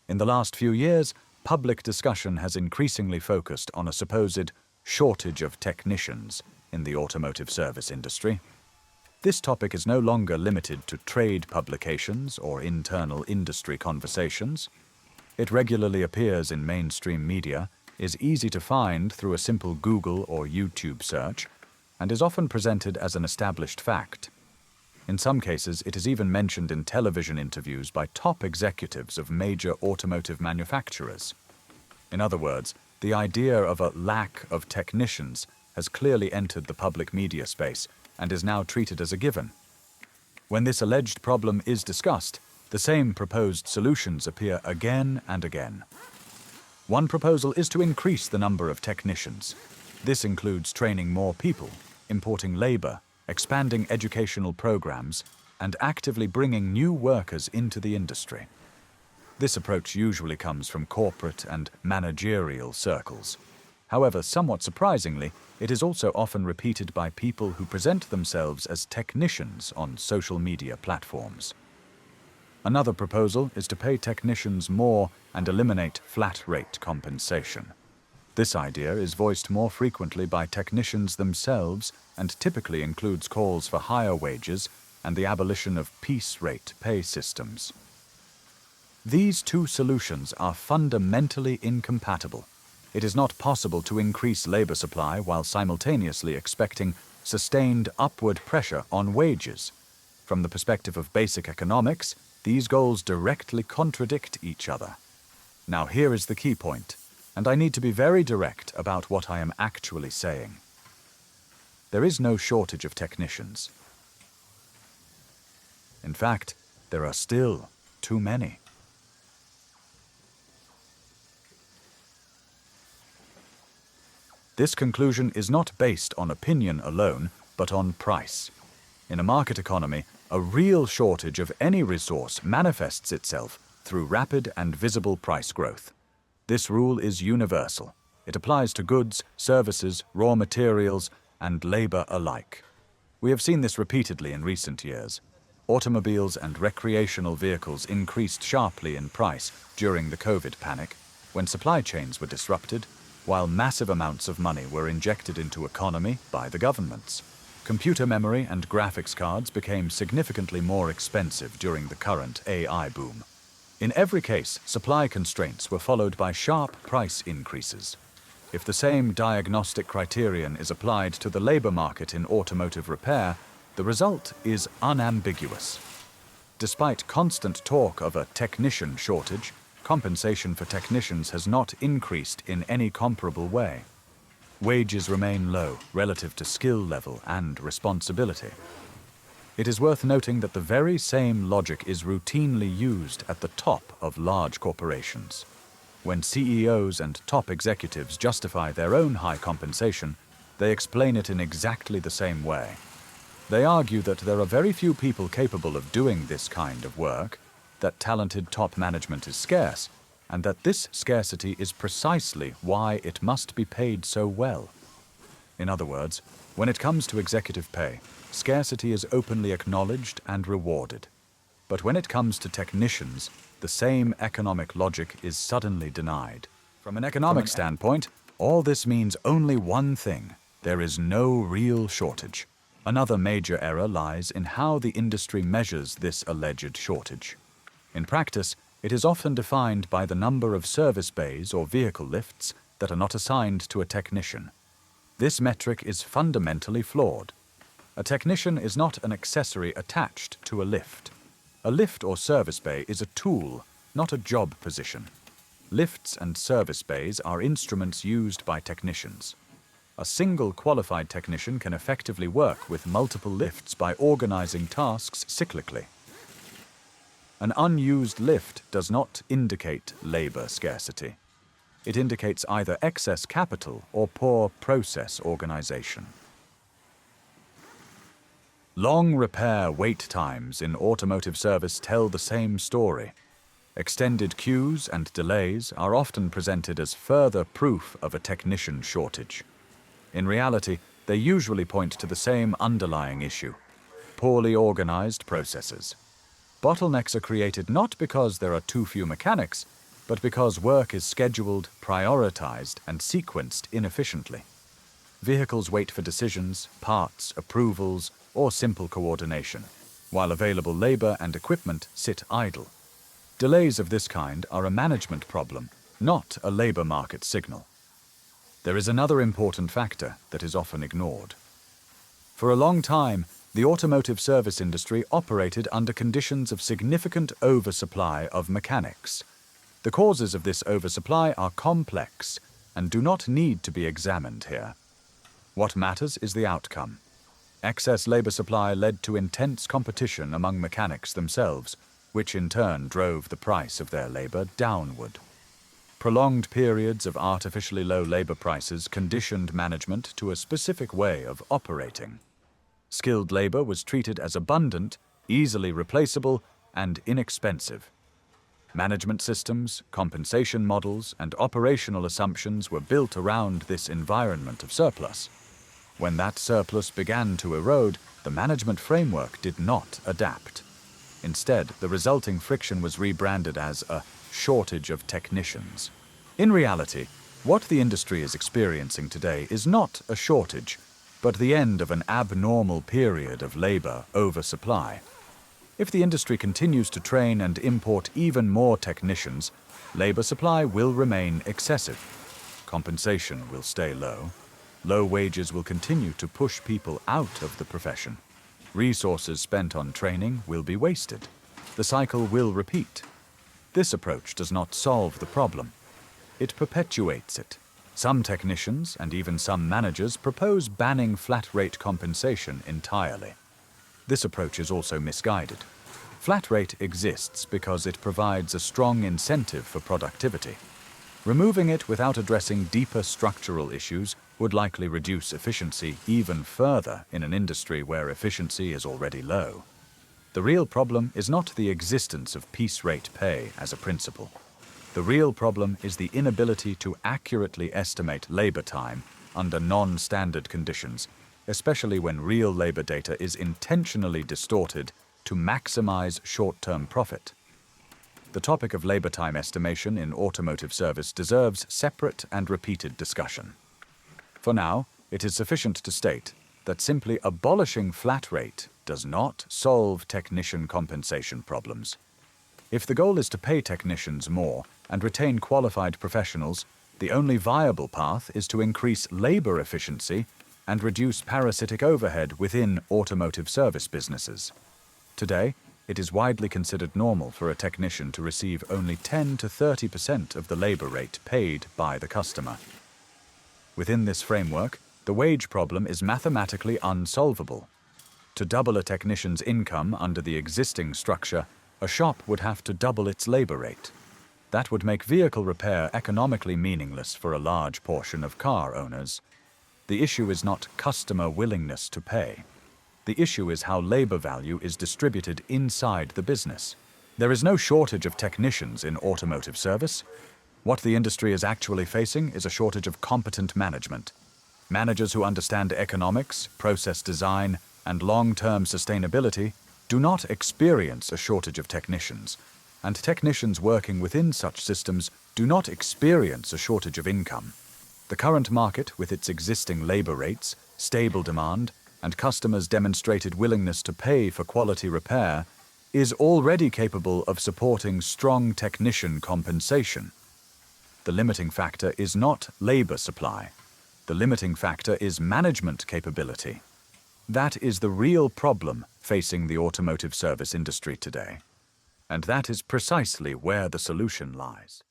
In the last few years, public discussion has increasingly focused on a supposed shortage of technicians in the automotive service industry. This topic is no longer limited to trade publications or internal industry conversations. It regularly appears in mainstream media, is easy to find through a simple Google or YouTube search, and is often presented as an established fact. In some cases, it is even mentioned in television interviews by top executives of major automotive manufacturers. In other words, the idea of a lack of technicians has clearly entered the public media space and is now treated as a given. When this alleged problem is discussed, the same proposed solutions appear again and again. One proposal is to increase the number of technicians. This includes training more people, importing labor, expanding educational programs, and actively bringing new workers into the industry. This approach usually comes from corporate and managerial circles. However, somewhat surprisingly, it is also often repeated by people who present themselves as technicians on social media platforms. Another proposal is to pay technicians more and eliminate flat-rate compensation. This idea is voiced more frequently by technicians themselves and typically includes calls for higher wages and the abolition of piece-rate pay systems. These two solutions are fundamentally incompatible. It is not possible to increase labor supply while simultaneously expecting sustained upward pressure on wages. From the perspective of basic economics, these goals directly contradict each other. Now here is the key point, and I need to be very direct about what I am actually saying. There is no shortage of technicians. In fact, there are still too many. This conclusion is not based on opinion alone, but on price. In a market economy, a real shortage of any resource manifests itself through rapid and visible price growth. This rule is universal. It applies to goods, services, raw materials, and labor alike. We have seen this repeatedly in recent years. Automobiles and recreational vehicles increased sharply in price during the COVID panic, when supply chains were disrupted, while massive amounts of money were injected into economy by the governments. Computer memory and graphics cards became significantly more expensive during the current AI boom. In every case, supply constraints were followed by sharp price increases. If the same diagnostic criterion is applied to the labor market in automotive repair, the result is unambiguous. Despite constant talk of a technician shortage, compensation for technicians has not increased in any comparable way. Wages remain low relative to skill level and responsibility. It is worth noting that the very same logic is routinely used at the top of large corporations. When CEOs and top executives justify their own high compensation, they explain it in exactly the same way. They argue that there are very few people capable of doing this kind of work, that talented top management is scarce, and that this scarcity is precisely why it must be paid so well. In other words, when it comes to executive pay, scarcity is openly acknowledged and rewarded. But when it comes to technicians, the same economic logic is suddenly denied. From an economic standpoint, all this means only one thing: there is no real shortage. Another major error lies in how the industry measures this alleged shortage. In practice, it is often defined by the number of service bays or vehicle lifts that are not assigned to a technician. This metric is fundamentally flawed. A technician is not an accessory attached to a lift. A lift or service bay is a tool, not a job position. Lifts and service bays are instruments used by technicians. A single qualified technician can effectively work with multiple lifts by organizing tasks cyclically. An unused lift does not indicate labor scarcity. It indicates either excess capital or poor process organization. Long repair wait times in automotive service tell the same story. Extended queues and delays are often presented as further proof of a technician shortage. In reality, they usually point to the same underlying issue: poorly organized processes. Bottlenecks are created not because there are too few mechanics, but because work is scheduled, prioritized, and sequenced inefficiently. Vehicles wait for decisions, parts, approvals, or simple coordination, while available labor and equipment sit idle. Delays of this kind are a management problem, not a labor market signal. There is another important factor that is often ignored. For a long time, the automotive service industry operated under conditions of significant oversupply of mechanics. The causes of this oversupply are complex and do not need to be examined here. What matters is the outcome. Excess labor supply led to intense competition among mechanics themselves, which in turn drove the price of their labor downward. Prolonged periods of artificially low labor prices conditioned management to a specific way of operating. Skilled labor was treated as abundant, easily replaceable, and inexpensive. Management systems, compensation models, and operational assumptions were built around this environment of surplus. When that surplus began to erode, the management framework did not adapt. Instead, the resulting friction was rebranded as a shortage of technicians. In reality, what the industry is experiencing today is not a shortage, but the end of an abnormal period of labor oversupply. If the industry continues to train and import even more technicians, labor supply will remain excessive. Compensation will stay low. Low wages will continue to push people out of the profession. Resources spent on training will be wasted. The cycle will repeat. This approach does not solve the problem. It perpetuates it. Some technicians and even some managers propose banning flat-rate compensation entirely. This approach is also misguided. Flat rate exists because it provides a strong incentive for productivity. Removing it without addressing deeper structural issues would likely reduce efficiency even further in an industry where efficiency is already low. The real problem is not the existence of piece rate pay as a principle. The real problem is the inability to accurately estimate labor time under non-standard conditions, especially when real labor data is intentionally distorted to maximize short-term profit. The topic of labor time estimation in automotive service deserves separate and repeated discussion. For now, it is sufficient to state that simply abolishing flat rate does not solve technician compensation problems. If the goal is to pay technicians more and retain qualified professionals, the only viable path is to increase labor efficiency and reduce parasitic overhead within automotive service businesses. Today, it is widely considered normal for a technician to receive only 10 to 30% of the labor rate paid by the customer. Within this framework, the wage problem is mathematically unsolvable. To double a technician's income under the existing structure, a shop would have to double its labor rate. That would make vehicle repair economically meaningless for a large portion of car owners. The issue is not customer willingness to pay. The issue is how labor value is distributed inside the business. There is no shortage of technicians in automotive service. What the industry is actually facing is a shortage of competent management. Managers who understand economics, process design, and long-term sustainability do not experience a shortage of technicians, and technicians working within such systems do not experience a shortage of income. The current market, with its existing labor rates, stable demand, and customers' demonstrated willingness to pay for quality repair, is already capable of supporting strong technician compensation. The limiting factor is not labor supply. The limiting factor is management capability. That is the real problem facing the automotive service industry today. And that is precisely where the solution lies.